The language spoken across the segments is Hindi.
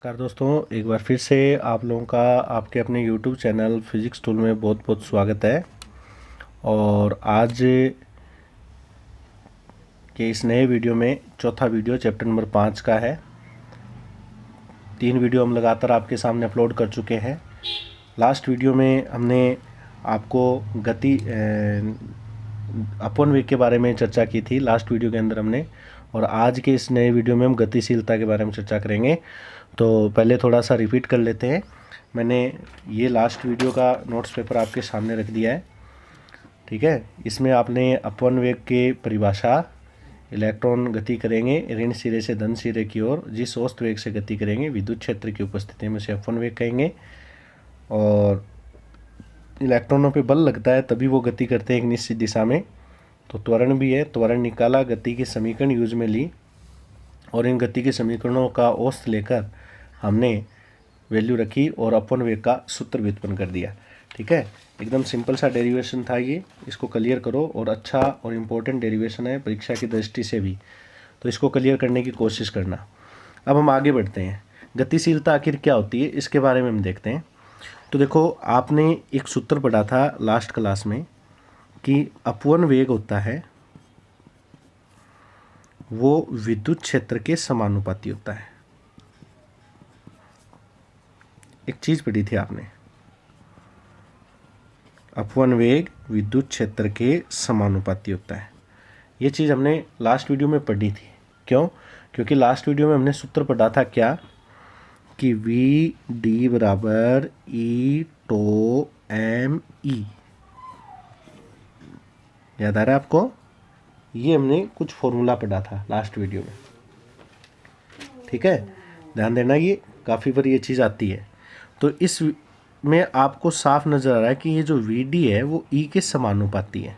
नमस्कार दोस्तों, एक बार फिर से आप लोगों का आपके अपने YouTube चैनल फिज़िक्स टूल में बहुत बहुत स्वागत है। और आज के इस नए वीडियो में चौथा वीडियो चैप्टर नंबर 5 का है। 3 वीडियो हम लगातार आपके सामने अपलोड कर चुके हैं। लास्ट वीडियो में हमने आपको गति अपवन वेग के बारे में चर्चा की थी लास्ट वीडियो के अंदर हमने, और आज के इस नए वीडियो में हम गतिशीलता के बारे में चर्चा करेंगे। तो पहले थोड़ा सा रिपीट कर लेते हैं। मैंने ये लास्ट वीडियो का नोट्स पेपर आपके सामने रख दिया है, ठीक है। इसमें आपने अपवन वेग के परिभाषा, इलेक्ट्रॉन गति करेंगे ऋण सिरे से धन सिरे की ओर जिस औसत वेग से गति करेंगे विद्युत क्षेत्र की उपस्थिति में उसे अपवन वेग कहेंगे। और इलेक्ट्रॉनों पे बल लगता है तभी वो गति करते हैं एक निश्चित दिशा में। तो त्वरण भी है, त्वरण निकाला, गति के समीकरण यूज में ली और इन गति के समीकरणों का औसत लेकर हमने वैल्यू रखी और अपवन वेग का सूत्र व्युत्पन्न कर दिया, ठीक है। एकदम सिंपल सा डेरिवेशन था ये, इसको क्लियर करो। और अच्छा और इम्पोर्टेंट डेरिवेशन है परीक्षा की दृष्टि से भी, तो इसको क्लियर करने की कोशिश करना। अब हम आगे बढ़ते हैं। गतिशीलता आखिर क्या होती है इसके बारे में हम देखते हैं। तो देखो, आपने एक सूत्र पढ़ा था लास्ट क्लास में कि अपवन वेग होता है वो विद्युत क्षेत्र के समानुपाती होता है। एक चीज पढ़ी थी आपने, अपवन वेग विद्युत क्षेत्र के समानुपाती होता है। ये चीज हमने लास्ट वीडियो में पढ़ी थी। क्यों? क्योंकि लास्ट वीडियो में हमने सूत्र पढ़ा था क्या कि वी डी बराबर ई टो एम ई। याद आ रहा है आपको? ये हमने कुछ फॉर्मूला पढ़ा था लास्ट वीडियो में, ठीक है। ध्यान देना, ये काफ़ी बार ये चीज़ आती है। तो इस में आपको साफ नज़र आ रहा है कि ये जो वी डी है वो ई के समानुपाती है,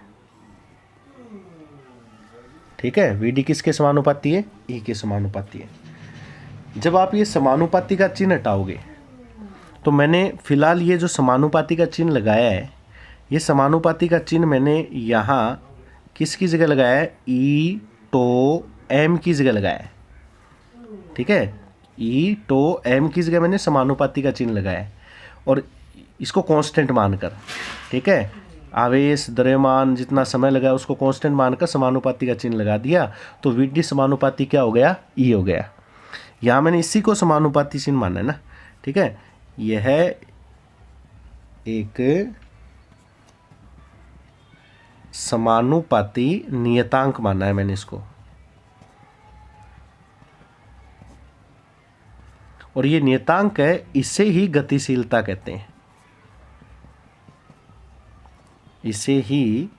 ठीक है। वी डी किसके समानुपाती है? ई के समानुपाती है। जब आप ये समानुपाती का चिन्ह हटाओगे, तो मैंने फिलहाल ये जो समानुपाती का चिन्ह लगाया है, ये समानुपाती का चिन्ह मैंने यहाँ किसकी जगह लगाया है? ई टो एम की जगह लगाया है, ठीक है। ई टो एम की जगह मैंने समानुपाती का चिन्ह लगाया है और इसको कांस्टेंट मानकर, ठीक है, आवेश द्रव्यमान जितना समय लगा उसको कांस्टेंट मानकर समानुपाती का चिन्ह लगा दिया। तो वी डी समानुपाती क्या हो गया? ई हो गया। यहाँ मैंने इसी को समानुपाती चिन्ह माना है ना, ठीक है। यह एक समानुपाती नियतांक माना है मैंने इसको, और ये नियतांक है, इसे ही गतिशीलता कहते हैं। इसे ही,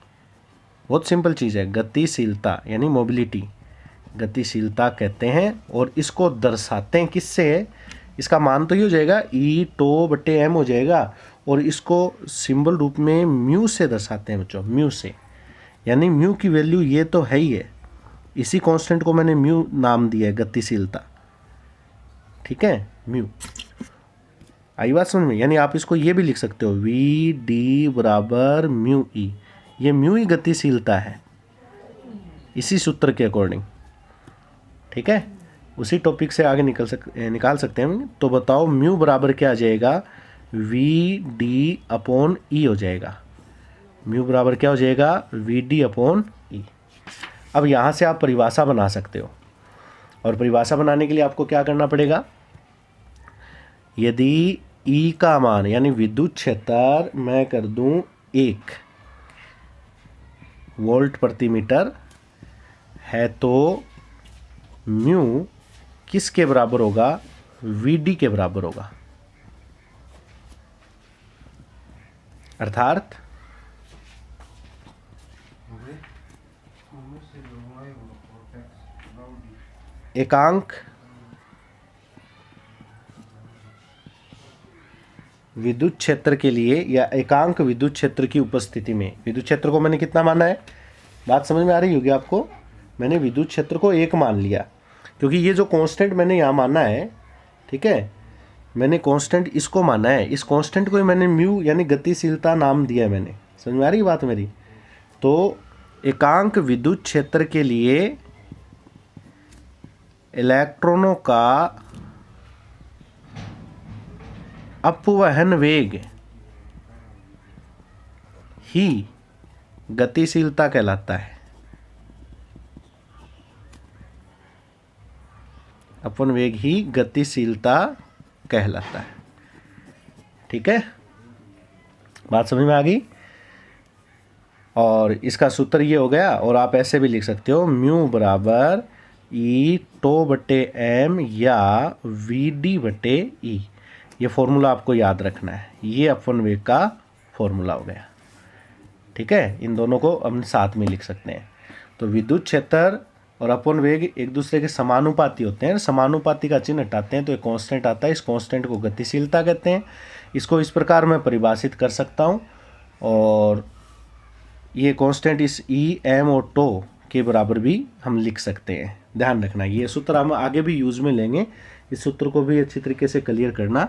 बहुत सिंपल चीज है, गतिशीलता यानी मोबिलिटी, गतिशीलता कहते हैं। और इसको दर्शाते हैं किससे? इसका मान तो ये हो जाएगा ई टो बटे एम हो जाएगा, और इसको सिंबल रूप में म्यू से दर्शाते हैं बच्चों, म्यू से। यानी म्यू की वैल्यू ये तो है ही है, इसी कांस्टेंट को मैंने म्यू नाम दिया है, गतिशीलता, ठीक है, म्यू। आई बात समझ में? यानी आप इसको ये भी लिख सकते हो, वी डी बराबर म्यू ई। ये म्यू ही गतिशीलता है इसी सूत्र के अकॉर्डिंग, ठीक है। उसी टॉपिक से आगे निकाल सकते हैं। तो बताओ म्यू बराबर क्या आ जाएगा? वी डी अपॉन ई हो जाएगा। म्यू बराबर क्या हो जाएगा? वी डी अपॉन ई। अब यहाँ से आप परिभाषा बना सकते हो, और परिभाषा बनाने के लिए आपको क्या करना पड़ेगा? यदि ई का मान यानी विद्युत क्षेत्र मैं कर दूं 1 वोल्ट प्रति मीटर है, तो म्यू किसके बराबर होगा? वी डी के बराबर होगा। अर्थात एकांक विद्युत क्षेत्र के लिए या एकांक विद्युत क्षेत्र की उपस्थिति में, विद्युत क्षेत्र को मैंने कितना माना है? बात समझ में आ रही होगी आपको? मैंने विद्युत क्षेत्र को 1 मान लिया, क्योंकि ये जो कांस्टेंट मैंने यहाँ माना है, ठीक है, मैंने कांस्टेंट इसको माना है, इस कांस्टेंट को ही मैंने म्यू यानी गतिशीलता नाम दिया है मैंने। समझ में आ रही बात मेरी? तो एकांक विद्युत क्षेत्र के लिए इलेक्ट्रॉनों का अपवहन वेग ही गतिशीलता कहलाता है। अपवहन वेग ही गतिशीलता कहलाता है। ठीक है, बात समझ में आ गई। और इसका सूत्र ये हो गया, और आप ऐसे भी लिख सकते हो म्यू बराबर ई टो बटे एम या वी डी बटे ई। ये फॉर्मूला आपको याद रखना है, ये अपवहन वेग का फॉर्मूला हो गया। ठीक है, इन दोनों को हम साथ में लिख सकते हैं। तो विद्युत क्षेत्र और अपवहन वेग एक दूसरे के समानुपाती होते हैं। समानुपाती का चिन्ह हटाते हैं तो एक कांस्टेंट आता है, इस कांस्टेंट को गतिशीलता कहते हैं। इसको इस प्रकार मैं परिभाषित कर सकता हूँ, और ये कांस्टेंट इस ई एम और टो के बराबर भी हम लिख सकते हैं। ध्यान रखना, ये सूत्र हम आगे भी यूज में लेंगे, इस सूत्र को भी अच्छी तरीके से क्लियर करना।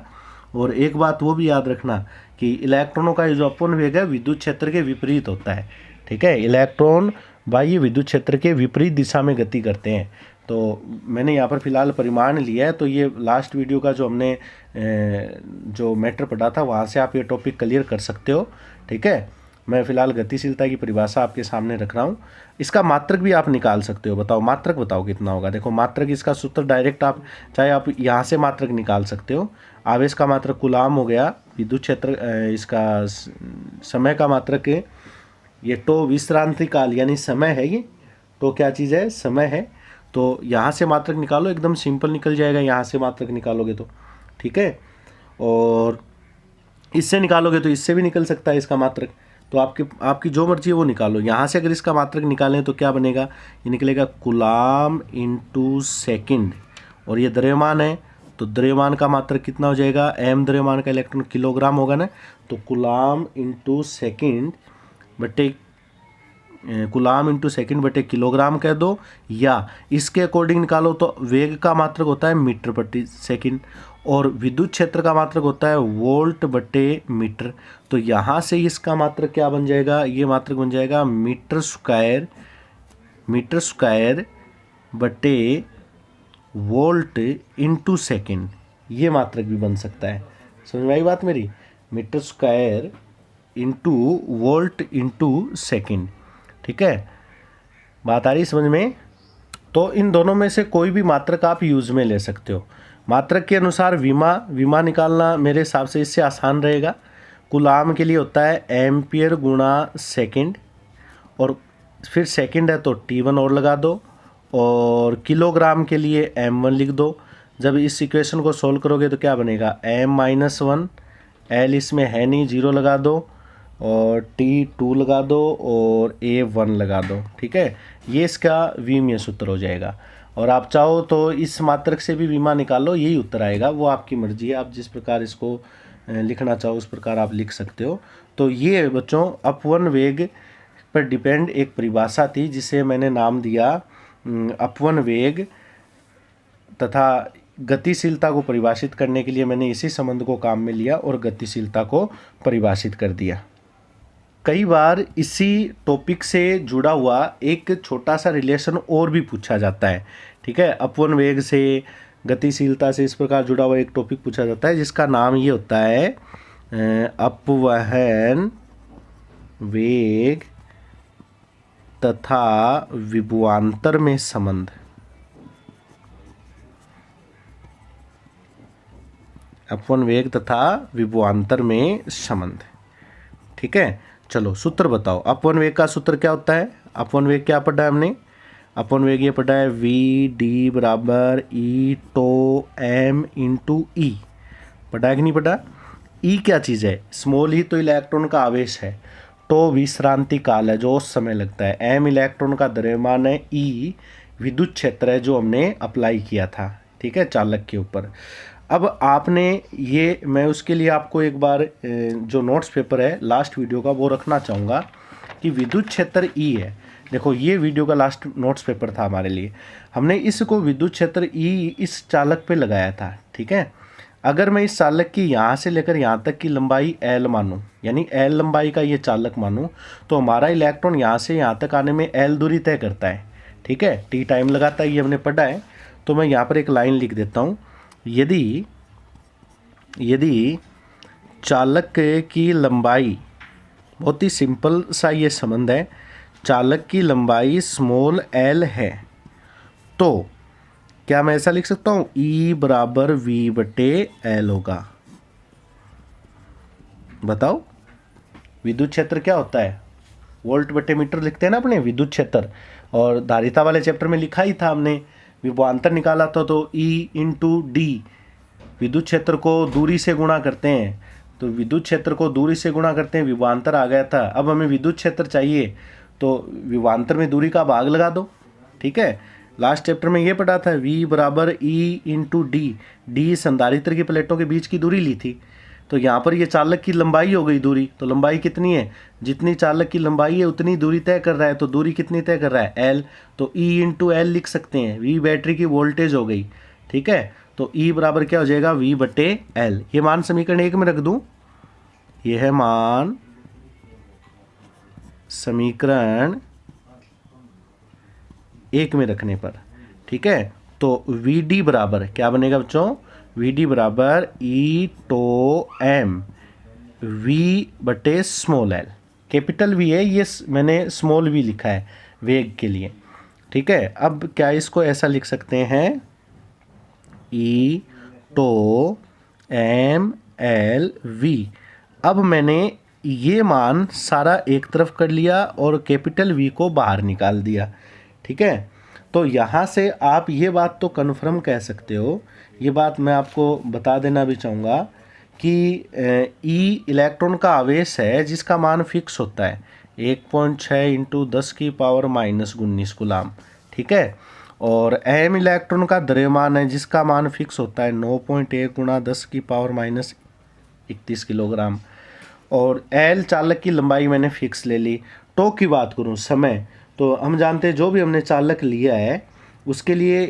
और एक बात वो भी याद रखना कि इलेक्ट्रॉनों का जो अपवहन वेग है विद्युत क्षेत्र के विपरीत होता है। ठीक है, इलेक्ट्रॉन बाह्य विद्युत क्षेत्र के विपरीत दिशा में गति करते हैं। तो मैंने यहाँ पर फिलहाल परिमाण लिया है, तो ये लास्ट वीडियो का जो हमने जो मैटर पढ़ा था वहाँ से आप ये टॉपिक क्लियर कर सकते हो। ठीक है, मैं फिलहाल गतिशीलता की परिभाषा आपके सामने रख रहा हूँ। इसका मात्रक भी आप निकाल सकते हो। बताओ मात्रक, बताओ कितना होगा। देखो मात्रक, इसका सूत्र डायरेक्ट आप चाहे आप यहाँ से मात्रक निकाल सकते हो। आवेश का मात्रक कूलाम हो गया, विद्युत क्षेत्र इसका समय का मात्रक ये टो विश्रांति काल यानी समय है। ये तो क्या चीज़ है, समय है। तो यहाँ से मात्रक निकालो, एकदम सिंपल निकल जाएगा यहाँ से मात्रक निकालोगे तो। ठीक है, और इससे निकालोगे तो इससे भी निकल सकता है इसका मात्रक। तो आपकी जो मर्जी है वो निकालो। यहाँ से अगर इसका मात्रक निकालें तो क्या बनेगा, ये निकलेगा कूलाम इंटू सेकेंड, और ये द्रव्यमान है तो द्रव्यमान का मात्रक कितना हो जाएगा, एम द्रव्यमान का इलेक्ट्रॉन किलोग्राम होगा ना, तो कूलाम इंटू सेकेंड बटे कूलाम इंटू सेकेंड बटे किलोग्राम कह दो, या इसके अकॉर्डिंग निकालो तो वेग का मात्रक होता है मीटर प्रति सेकेंड, और विद्युत क्षेत्र का मात्रक होता है वोल्ट बटे मीटर। तो यहाँ से इसका मात्रक क्या बन जाएगा, ये मात्रक बन जाएगा मीटर स्क्वायर बटे वोल्ट इंटू सेकेंड। ये मात्रक भी बन सकता है। समझ में आई बात मेरी, metre square into volt into second. ठीक है, बात आ रही समझ में। तो इन दोनों में से कोई भी मात्रक आप यूज में ले सकते हो। मात्रक के अनुसार विमा निकालना मेरे हिसाब से इससे आसान रहेगा। कूलाम के लिए होता है एम्पियर गुणा सेकेंड, और फिर सेकेंड है तो T1 और लगा दो, और किलोग्राम के लिए M1 लिख दो। जब इस इक्वेशन को सोल्व करोगे तो क्या बनेगा, M-1, L इसमें है नहीं, 0 लगा दो, और T2 लगा दो, और A1 लगा दो। ठीक है, ये इसका विमीय सूत्र हो जाएगा। और आप चाहो तो इस मात्रक से भी विमा निकालो, यही उत्तर आएगा। वो आपकी मर्जी है, आप जिस प्रकार इसको लिखना चाहो उस प्रकार आप लिख सकते हो। तो ये बच्चों अपवहन वेग पर डिपेंड एक परिभाषा थी जिसे मैंने नाम दिया अपवहन वेग, तथा गतिशीलता को परिभाषित करने के लिए मैंने इसी संबंध को काम में लिया और गतिशीलता को परिभाषित कर दिया। कई बार इसी टॉपिक से जुड़ा हुआ एक छोटा सा रिलेशन और भी पूछा जाता है। ठीक है, अपवहन वेग से, गतिशीलता से इस प्रकार जुड़ा हुआ एक टॉपिक पूछा जाता है जिसका नाम ये होता है अपवहन वेग तथा विभवांतर में संबंध। अपवहन वेग तथा विभवांतर में संबंध। ठीक है, चलो सूत्र बताओ। अपवहन वेग का सूत्र क्या होता है, अपवहन वेग क्या पढ़ा है हमने, अपवहन वेग ये पढ़ा है वी डी बराबर ई टो एम इंटू ई। पढ़ा है कि नहीं पढ़ा। ई क्या चीज़ है, स्मॉल ही तो इलेक्ट्रॉन का आवेश है, टो विश्रांति काल है जो उस समय लगता है, एम इलेक्ट्रॉन का द्रव्यमान है, ई विद्युत क्षेत्र है जो हमने अप्लाई किया था। ठीक है, चालक के ऊपर। अब आपने ये, मैं उसके लिए आपको एक बार जो नोट्स पेपर है लास्ट वीडियो का वो रखना चाहूँगा कि विद्युत क्षेत्र ई है। देखो ये वीडियो का लास्ट नोट्स पेपर था हमारे लिए, हमने इसको विद्युत क्षेत्र ई इस चालक पे लगाया था। ठीक है, अगर मैं इस चालक की यहाँ से लेकर यहाँ तक की लंबाई L मानूँ, यानी L लंबाई का ये चालक मानूँ, तो हमारा इलेक्ट्रॉन यहाँ से यहाँ तक आने में L दूरी तय करता है। ठीक है, T टाइम लगाता है, ये हमने पढ़ा है। तो मैं यहाँ पर एक लाइन लिख देता हूँ, यदि चालक की लंबाई, बहुत ही सिंपल सा ये संबंध है, चालक की लंबाई स्मॉल एल है, तो क्या मैं ऐसा लिख सकता हूँ E बराबर V बटे एल होगा। बताओ विद्युत क्षेत्र क्या होता है, वोल्ट बटे मीटर लिखते हैं ना अपने विद्युत क्षेत्र, और धारिता वाले चैप्टर में लिखा ही था हमने, विभवांतर निकाला था तो E इंटू डी, विद्युत क्षेत्र को दूरी से गुणा करते हैं, तो विद्युत क्षेत्र को दूरी से गुणा करते हैं, विभवांतर आ गया था। अब हमें विद्युत क्षेत्र चाहिए तो विभवांतर में दूरी का भाग लगा दो, ठीक है। लास्ट चैप्टर में ये पढ़ा था V बराबर E इंटू डी, डी संधारित्र की प्लेटों के बीच की दूरी ली थी, तो यहाँ पर ये चालक की लंबाई हो गई दूरी, तो लंबाई कितनी है, जितनी चालक की लंबाई है उतनी दूरी तय कर रहा है, तो दूरी कितनी तय कर रहा है L, तो E इंटू एल लिख सकते हैं, V बैटरी की वोल्टेज हो गई, ठीक है। तो E बराबर क्या हो जाएगा V बटे एल, ये मान समीकरण 1 में रख दूं, ये है मान समीकरण 1 में रखने पर, ठीक है। तो VD बराबर क्या बनेगा बच्चों, VD बराबर E टो M V बटे स्मॉल एल, कैपिटल V है ये, मैंने स्मॉल v लिखा है वेग के लिए, ठीक है। अब क्या इसको ऐसा लिख सकते हैं E to M L V, अब मैंने ये मान सारा एक तरफ कर लिया और कैपिटल V को बाहर निकाल दिया, ठीक है। तो यहाँ से आप ये बात तो कन्फर्म कह सकते हो, ये बात मैं आपको बता देना भी चाहूँगा कि E इलेक्ट्रॉन का आवेश है जिसका मान फिक्स होता है 1.6 इंटू 10 की पावर माइनस 19 गुलाम, ठीक है। और M इलेक्ट्रॉन का द्रव्यमान है जिसका मान फिक्स होता है 9.1 गुणा 10 की पावर माइनस 31 किलोग्राम, और L चालक की लंबाई मैंने फिक्स ले ली। टो की बात करूँ समय, तो हम जानते हैं जो भी हमने चालक लिया है उसके लिए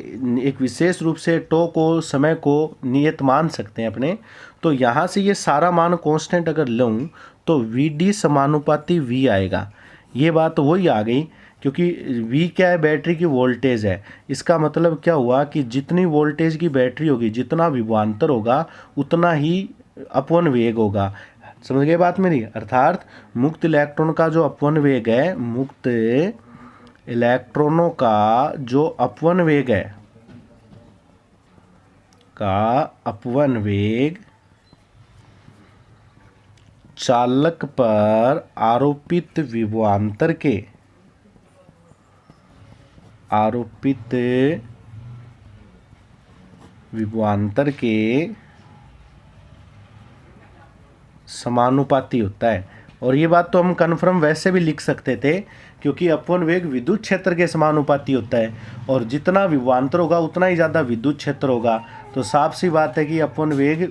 एक विशेष रूप से टो को, समय को नियत मान सकते हैं अपने, तो यहाँ से ये सारा मान कांस्टेंट अगर लूँ तो VD समानुपाती V आएगा, ये बात वही आ गई, क्योंकि V क्या है, बैटरी की वोल्टेज है, इसका मतलब क्या हुआ कि जितनी वोल्टेज की बैटरी होगी, जितना विभवांतर होगा उतना ही अपवन वेग होगा। समझ गए बात मेरी, अर्थात मुक्त इलेक्ट्रॉन का जो अपवन वेग है, मुक्त इलेक्ट्रॉनों का जो अपवन वेग है, का अपवन वेग चालक पर आरोपित विभवांतर के समानुपाती होता है। और ये बात तो हम कन्फर्म वैसे भी लिख सकते थे, क्योंकि अपवन वेग विद्युत क्षेत्र के समानुपाती होता है, और जितना विभवांतर होगा उतना ही ज़्यादा विद्युत क्षेत्र होगा, तो साफ सी बात है कि अपवन वेग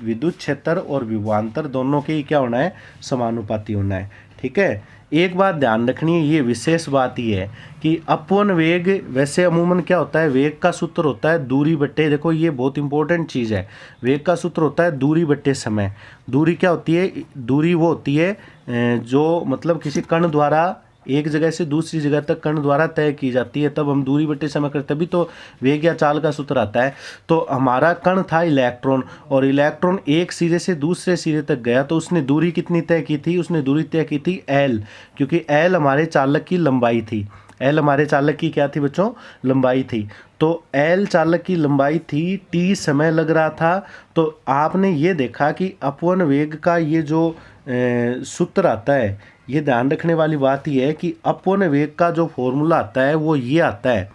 विद्युत क्षेत्र और विभवांतर दोनों के ही क्या होना है, समानुपाती होना है, ठीक है। एक बात ध्यान रखनी है, ये विशेष बात ही है कि अपवन वेग वैसे अमूमन क्या होता है, वेग का सूत्र होता है दूरी बट्टे, देखो ये बहुत इंपॉर्टेंट चीज़ है, वेग का सूत्र होता है दूरी बट्टे समय। दूरी क्या होती है, दूरी वो होती है जो मतलब किसी कण द्वारा एक जगह से दूसरी जगह तक कण द्वारा तय की जाती है, तब हम दूरी बट्टे समय करते, तभी तो वेग या चाल का सूत्र आता है। तो हमारा कण था इलेक्ट्रॉन, और इलेक्ट्रॉन एक सिरे से दूसरे सिरे तक गया, तो उसने दूरी कितनी तय की थी, उसने दूरी तय की थी L, क्योंकि L हमारे चालक की लंबाई थी, L हमारे चालक की क्या थी बच्चों, लंबाई थी। तो L चालक की लंबाई थी, T समय लग रहा था, तो आपने ये देखा कि अपवन वेग का ये जो सूत्र आता है, ये ध्यान रखने वाली बात ये है कि अपवन वेग का जो फॉर्मूला आता है वो ये आता है,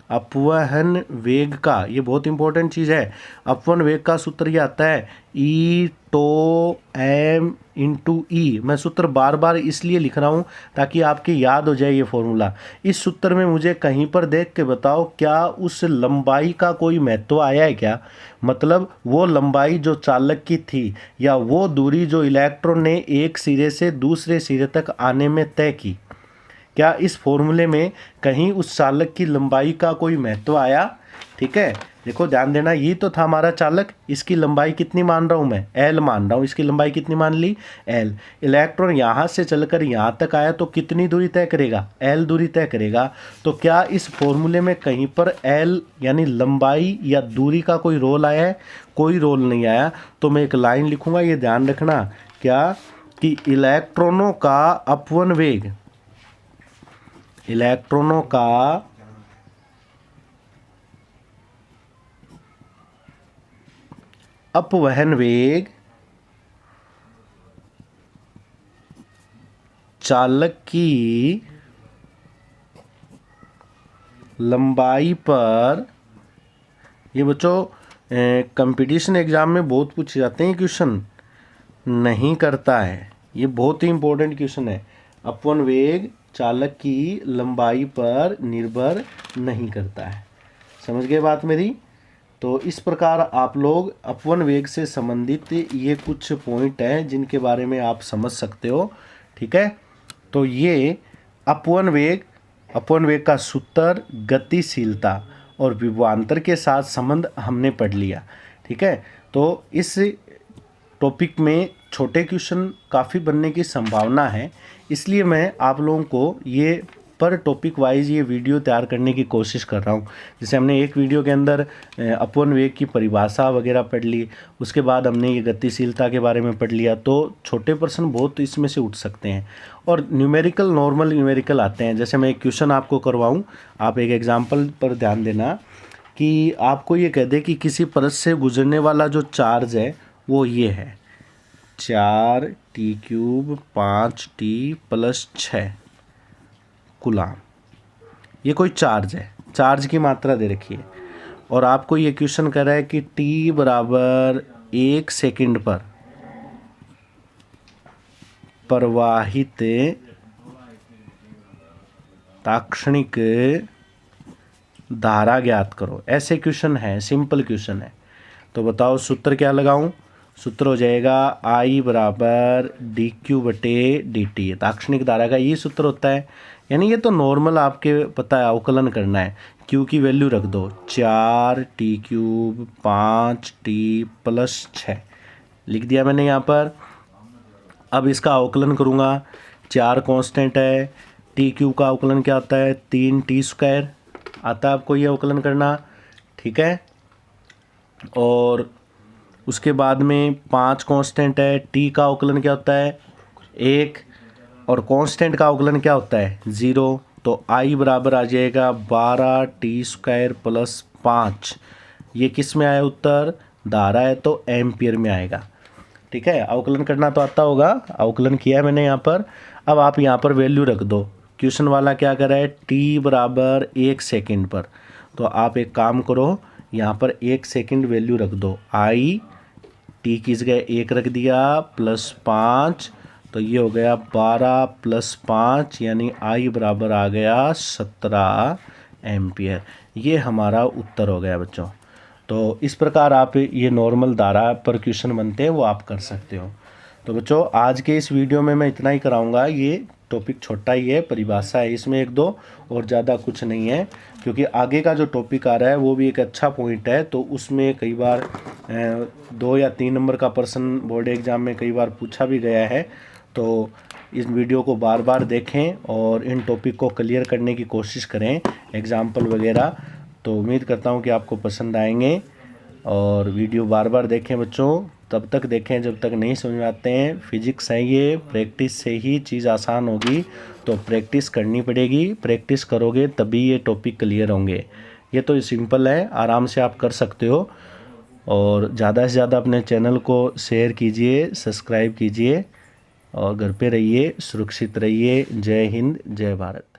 अपवहन वेग का, ये बहुत इंपॉर्टेंट चीज़ है, अपवन वेग का सूत्र ये आता है E टो M इंटू ई। मैं सूत्र बार बार इसलिए लिख रहा हूँ ताकि आपके याद हो जाए ये फॉर्मूला। इस सूत्र में मुझे कहीं पर देख के बताओ क्या उस लंबाई का कोई महत्व आया है क्या, मतलब वो लंबाई जो चालक की थी या वो दूरी जो इलेक्ट्रॉन ने एक सिरे से दूसरे सिरे तक आने में तय की, क्या इस फॉर्मूले में कहीं उस चालक की लंबाई का कोई महत्व आया, ठीक है। देखो ध्यान देना, ये तो था हमारा चालक, इसकी लंबाई कितनी मान रहा हूँ मैं, एल मान रहा हूँ, इसकी लंबाई कितनी मान ली, एल। इलेक्ट्रॉन यहाँ से चलकर यहाँ तक आया तो कितनी दूरी तय करेगा, एल दूरी तय करेगा। तो क्या इस फॉर्मूले में कहीं पर एल यानी लंबाई या दूरी का कोई रोल आया है, कोई रोल नहीं आया। तो मैं एक लाइन लिखूंगा, ये ध्यान रखना, क्या कि इलेक्ट्रॉनों का अपवन वेग, इलेक्ट्रॉनों का अपवहन वेग चालक की लंबाई पर, ये बच्चों कंपटीशन एग्जाम में बहुत पूछे जाते हैं क्वेश्चन, नहीं करता है, ये बहुत ही इंपॉर्टेंट क्वेश्चन है। अपवन वेग चालक की लंबाई पर निर्भर नहीं करता है। समझ गए बात मेरी। तो इस प्रकार आप लोग अपवन वेग से संबंधित ये कुछ पॉइंट हैं जिनके बारे में आप समझ सकते हो। ठीक है, तो ये अपवन वेग का सूत्र, गतिशीलता और विभवांतर के साथ संबंध हमने पढ़ लिया। ठीक है, तो इस टॉपिक में छोटे क्वेश्चन काफ़ी बनने की संभावना है, इसलिए मैं आप लोगों को ये पर टॉपिक वाइज ये वीडियो तैयार करने की कोशिश कर रहा हूँ। जैसे हमने एक वीडियो के अंदर अपवन वेग की परिभाषा वगैरह पढ़ ली, उसके बाद हमने ये गतिशीलता के बारे में पढ़ लिया, तो छोटे प्रश्न बहुत इसमें से उठ सकते हैं। और न्यूमेरिकल, नॉर्मल न्यूमेरिकल आते हैं। जैसे मैं एक क्वेश्चन आपको करवाऊँ, आप एक एग्जाम्पल पर ध्यान देना कि आपको ये कह दे कि किसी परत से गुजरने वाला जो चार्ज है वो ये है 4t³ 5t+6 कूलाम। ये कोई चार्ज है, चार्ज की मात्रा दे रखी है, और आपको ये क्वेश्चन कर रहा है कि t बराबर 1 सेकंड पर प्रवाहित ताक्षणिक धारा ज्ञात करो। ऐसे क्वेश्चन है, सिंपल क्वेश्चन है। तो बताओ सूत्र क्या लगाऊं? सूत्र हो जाएगा I बराबर dQ/dt। ताक्षणिक धारा का ये सूत्र होता है, यानी ये तो नॉर्मल आपके पता है, अवकलन करना है। Q की वैल्यू रख दो 4t³ 5t+6 लिख दिया मैंने यहाँ पर। अब इसका अवकलन करूँगा, 4 कांस्टेंट है, t³ का अवकलन क्या होता है 3t² आता है आपको ये अवकलन करना। ठीक है, और उसके बाद में 5 कांस्टेंट है, t का अवकलन क्या होता है 1, और कांस्टेंट का अवकलन क्या होता है 0। तो I बराबर आ जाएगा 12t² + 5। ये किस में आया उत्तर? धारा है तो एम्पियर में आएगा। ठीक है, अवकलन करना तो आता होगा, अवकलन किया है मैंने यहाँ पर। अब आप यहाँ पर वैल्यू रख दो। क्वेश्चन वाला क्या कर रहा है t बराबर 1 सेकंड पर, तो आप एक काम करो, यहाँ पर 1 सेकंड वैल्यू रख दो। I t की जगह 1 रख दिया +5, तो ये हो गया 12 + 5, यानी I बराबर आ गया 17 एम्पियर। ये हमारा उत्तर हो गया बच्चों। तो इस प्रकार आप ये नॉर्मल धारा पर क्वेश्चन बनते हैं वो आप कर सकते हो। तो बच्चों आज के इस वीडियो में मैं इतना ही कराऊंगा। ये टॉपिक छोटा ही है, परिभाषा है इसमें 1-2 और ज़्यादा कुछ नहीं है, क्योंकि आगे का जो टॉपिक आ रहा है वो भी एक अच्छा पॉइंट है। तो उसमें कई बार 2 या 3 नंबर का प्रश्न बोर्ड एग्ज़ाम में कई बार पूछा भी गया है। तो इस वीडियो को बार बार देखें और इन टॉपिक को क्लियर करने की कोशिश करें, एग्जाम्पल वगैरह। तो उम्मीद करता हूँ कि आपको पसंद आएंगे, और वीडियो बार बार देखें बच्चों, तब तक देखें जब तक नहीं समझ में आते हैं। फिजिक्स है ये, प्रैक्टिस से ही चीज़ आसान होगी, तो प्रैक्टिस करनी पड़ेगी। प्रैक्टिस करोगे तभी ये टॉपिक क्लियर होंगे। ये तो सिंपल है, आराम से आप कर सकते हो। और ज़्यादा से ज़्यादा अपने चैनल को शेयर कीजिए, सब्सक्राइब कीजिए, और घर पे रहिए, सुरक्षित रहिए। जय हिंद, जय भारत।